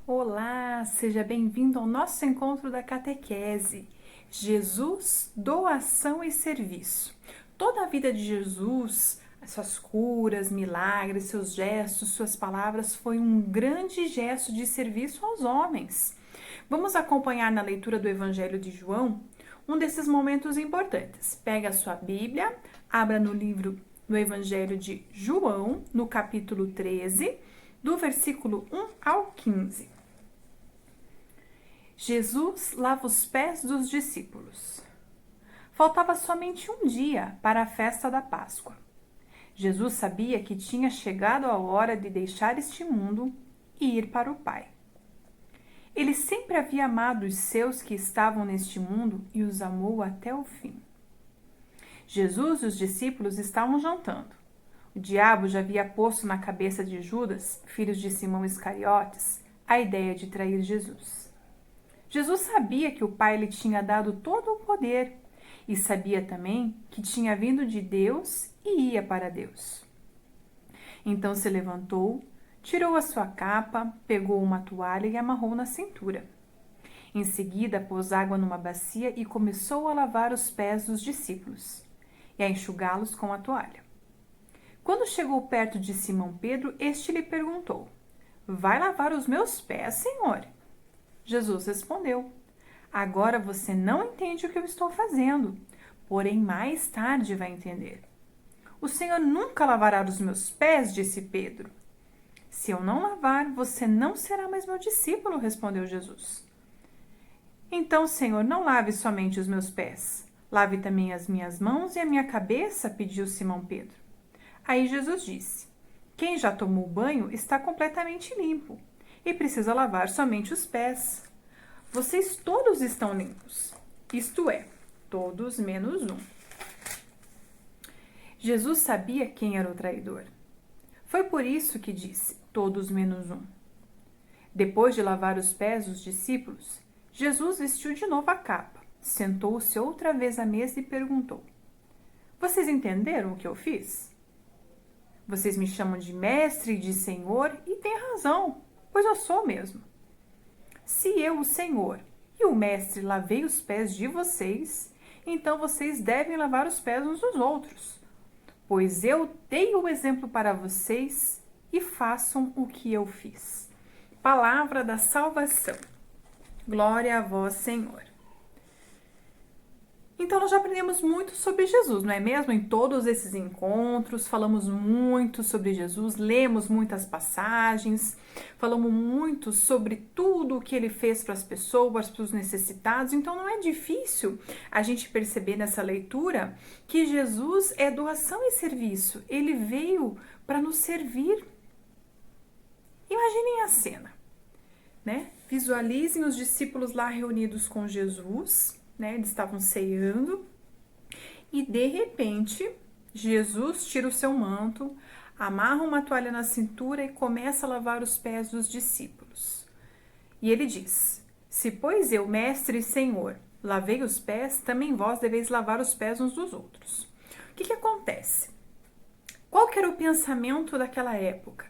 Olá, seja bem-vindo ao nosso encontro da catequese. Jesus, doação e serviço. Toda a vida de Jesus, suas curas, milagres, seus gestos, suas palavras foi um grande gesto de serviço aos homens. Vamos acompanhar na leitura do Evangelho de João um desses momentos importantes. Pega a sua Bíblia, abra no livro do Evangelho de João, no capítulo 13, do versículo 1 ao 15. Jesus lava os pés dos discípulos. Faltava somente um dia para a festa da Páscoa. Jesus sabia que tinha chegado a hora de deixar este mundo e ir para o Pai. Ele sempre havia amado os seus que estavam neste mundo e os amou até o fim. Jesus e os discípulos estavam jantando. O diabo já havia posto na cabeça de Judas, filho de Simão Iscariotes, a ideia de trair Jesus. Jesus sabia que o Pai lhe tinha dado todo o poder e sabia também que tinha vindo de Deus e ia para Deus. Então se levantou, tirou a sua capa, pegou uma toalha e amarrou na cintura. Em seguida, pôs água numa bacia e começou a lavar os pés dos discípulos e a enxugá-los com a toalha. Quando chegou perto de Simão Pedro, este lhe perguntou: "Vai lavar os meus pés, Senhor?" Jesus respondeu: "Agora você não entende o que eu estou fazendo, porém mais tarde vai entender." "O Senhor nunca lavará os meus pés", disse Pedro. "Se eu não lavar, você não será mais meu discípulo", respondeu Jesus. "Então, Senhor, não lave somente os meus pés. Lave também as minhas mãos e a minha cabeça", pediu Simão Pedro. Aí Jesus disse: "Quem já tomou banho está completamente limpo e precisa lavar somente os pés. Vocês todos estão limpos, isto é, todos menos um." Jesus sabia quem era o traidor. Foi por isso que disse: "Todos menos um." Depois de lavar os pés dos discípulos, Jesus vestiu de novo a capa, sentou-se outra vez à mesa e perguntou: "Vocês entenderam o que eu fiz? Vocês me chamam de mestre e de senhor e têm razão, pois eu sou mesmo. Se eu, o Senhor e o mestre, lavei os pés de vocês, então vocês devem lavar os pés uns dos outros, pois eu dei o exemplo para vocês e façam o que eu fiz." Palavra da salvação. Glória a vós, Senhor. Então, nós já aprendemos muito sobre Jesus, não é mesmo? Em todos esses encontros, falamos muito sobre Jesus, lemos muitas passagens, falamos muito sobre tudo o que ele fez para as pessoas, para os necessitados. Então, não é difícil a gente perceber nessa leitura que Jesus é doação e serviço. Ele veio para nos servir. Imaginem a cena, né? Visualizem os discípulos lá reunidos com Jesus, né? Eles estavam ceando e de repente Jesus tira o seu manto, amarra uma toalha na cintura e começa a lavar os pés dos discípulos. E ele diz: "Se pois eu, mestre e senhor, lavei os pés, também vós deveis lavar os pés uns dos outros." O que acontece? Qual que era o pensamento daquela época?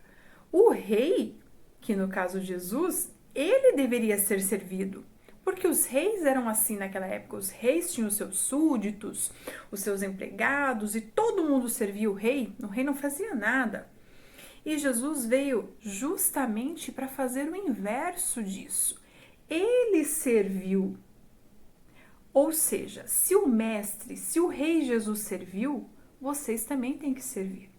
O rei, que no caso Jesus, ele deveria ser servido. Porque os reis eram assim naquela época. Os reis tinham os seus súditos, os seus empregados e todo mundo servia o rei. O rei não fazia nada. E Jesus veio justamente para fazer o inverso disso. Ele serviu. Ou seja, se o mestre, se o rei Jesus serviu, vocês também têm que servir.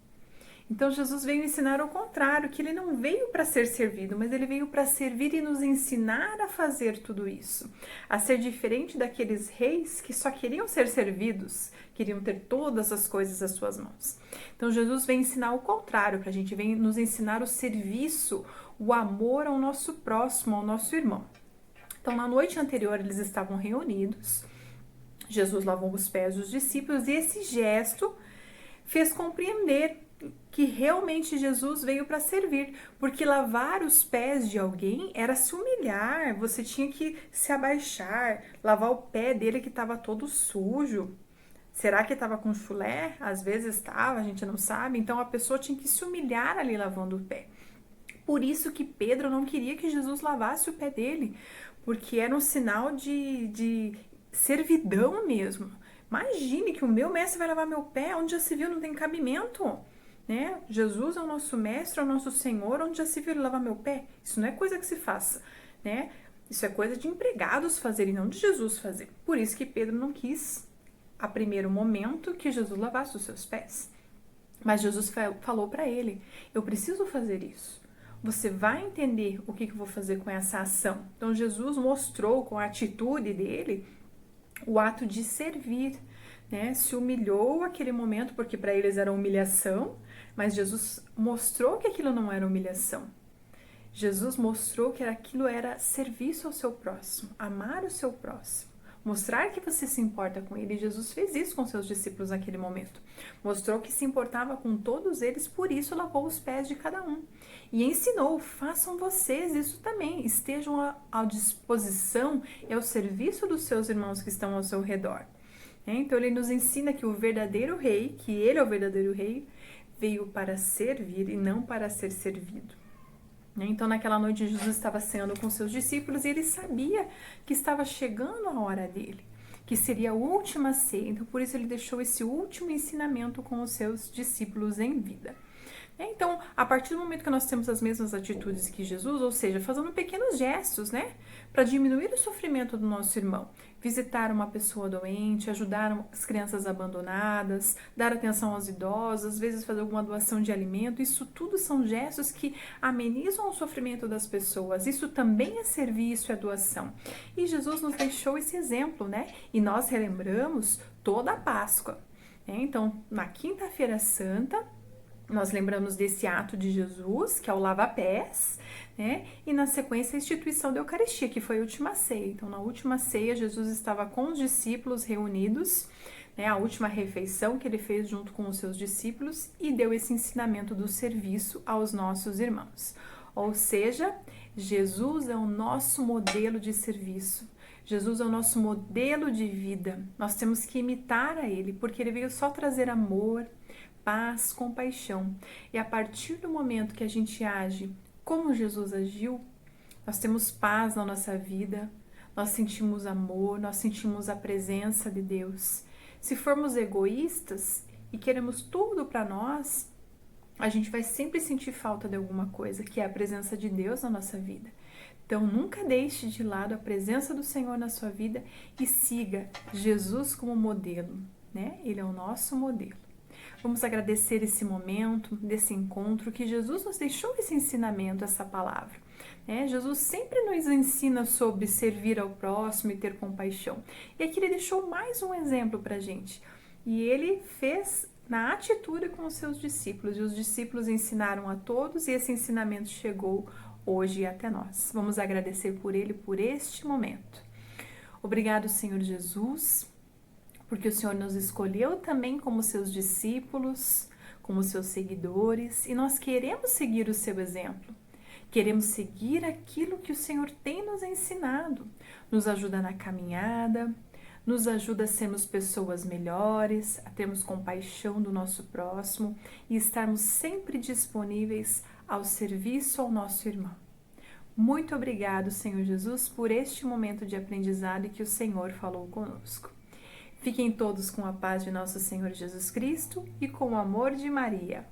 Então Jesus veio ensinar o contrário, que ele não veio para ser servido, mas ele veio para servir e nos ensinar a fazer tudo isso. A ser diferente daqueles reis que só queriam ser servidos, queriam ter todas as coisas às suas mãos. Então Jesus vem ensinar o contrário para a gente, vem nos ensinar o serviço, o amor ao nosso próximo, ao nosso irmão. Então na noite anterior eles estavam reunidos, Jesus lavou os pés dos discípulos e esse gesto fez compreender que realmente Jesus veio para servir, porque lavar os pés de alguém era se humilhar, você tinha que se abaixar, lavar o pé dele que estava todo sujo. Será que estava com chulé? Às vezes estava, a gente não sabe. Então a pessoa tinha que se humilhar ali lavando o pé. Por isso que Pedro não queria que Jesus lavasse o pé dele, porque era um sinal de servidão mesmo. Imagine que o meu mestre vai lavar meu pé, onde já se viu, não tem cabimento, né? Jesus é o nosso mestre, é o nosso Senhor, onde já se viu ele lavar meu pé? Isso não é coisa que se faça, né? Isso é coisa de empregados fazerem, não de Jesus fazer. Por isso que Pedro não quis, a primeiro momento, que Jesus lavasse os seus pés. Mas Jesus falou para ele, eu preciso fazer isso. Você vai entender o que eu vou fazer com essa ação. Então Jesus mostrou com a atitude dele o ato de servir, né? Se humilhou aquele momento, porque para eles era humilhação, mas Jesus mostrou que aquilo não era humilhação. Jesus mostrou que aquilo era serviço ao seu próximo, amar o seu próximo, mostrar que você se importa com ele. Jesus fez isso com seus discípulos naquele momento. Mostrou que se importava com todos eles, por isso lavou os pés de cada um. E ensinou, façam vocês isso também, estejam à disposição e ao serviço dos seus irmãos que estão ao seu redor. Então ele nos ensina que o verdadeiro rei, que ele é o verdadeiro rei, veio para servir e não para ser servido. Então naquela noite Jesus estava ceando com seus discípulos e ele sabia que estava chegando a hora dele, que seria a última ceia. Então por isso ele deixou esse último ensinamento com os seus discípulos em vida. Então, a partir do momento que nós temos as mesmas atitudes que Jesus, ou seja, fazendo pequenos gestos, né, para diminuir o sofrimento do nosso irmão, visitar uma pessoa doente, ajudar as crianças abandonadas, dar atenção aos idosos, às vezes fazer alguma doação de alimento, isso tudo são gestos que amenizam o sofrimento das pessoas. Isso também é serviço, é doação. E Jesus nos deixou esse exemplo, né? E nós relembramos toda a Páscoa. Então, na Quinta-feira Santa, nós lembramos desse ato de Jesus, que é o lava-pés, né? E na sequência a instituição da Eucaristia, que foi a última ceia. Então, na última ceia, Jesus estava com os discípulos reunidos, né? A última refeição que ele fez junto com os seus discípulos e deu esse ensinamento do serviço aos nossos irmãos. Ou seja, Jesus é o nosso modelo de serviço. Jesus é o nosso modelo de vida. Nós temos que imitar a ele, porque ele veio só trazer amor, paz, compaixão. E a partir do momento que a gente age como Jesus agiu, nós temos paz na nossa vida, nós sentimos amor, nós sentimos a presença de Deus. Se formos egoístas e queremos tudo para nós, a gente vai sempre sentir falta de alguma coisa, que é a presença de Deus na nossa vida. Então, nunca deixe de lado a presença do Senhor na sua vida e siga Jesus como modelo, né? Ele é o nosso modelo. Vamos agradecer esse momento, desse encontro, que Jesus nos deixou esse ensinamento, essa palavra. Jesus sempre nos ensina sobre servir ao próximo e ter compaixão. E aqui ele deixou mais um exemplo para a gente. E ele fez na atitude com os seus discípulos. E os discípulos ensinaram a todos e esse ensinamento chegou hoje até nós. Vamos agradecer por ele, por este momento. Obrigado, Senhor Jesus, porque o Senhor nos escolheu também como seus discípulos, como seus seguidores, e nós queremos seguir o seu exemplo. Queremos seguir aquilo que o Senhor tem nos ensinado. Nos ajuda na caminhada, nos ajuda a sermos pessoas melhores, a termos compaixão do nosso próximo e estarmos sempre disponíveis ao serviço ao nosso irmão. Muito obrigado, Senhor Jesus, por este momento de aprendizado e que o Senhor falou conosco. Fiquem todos com a paz de nosso Senhor Jesus Cristo e com o amor de Maria.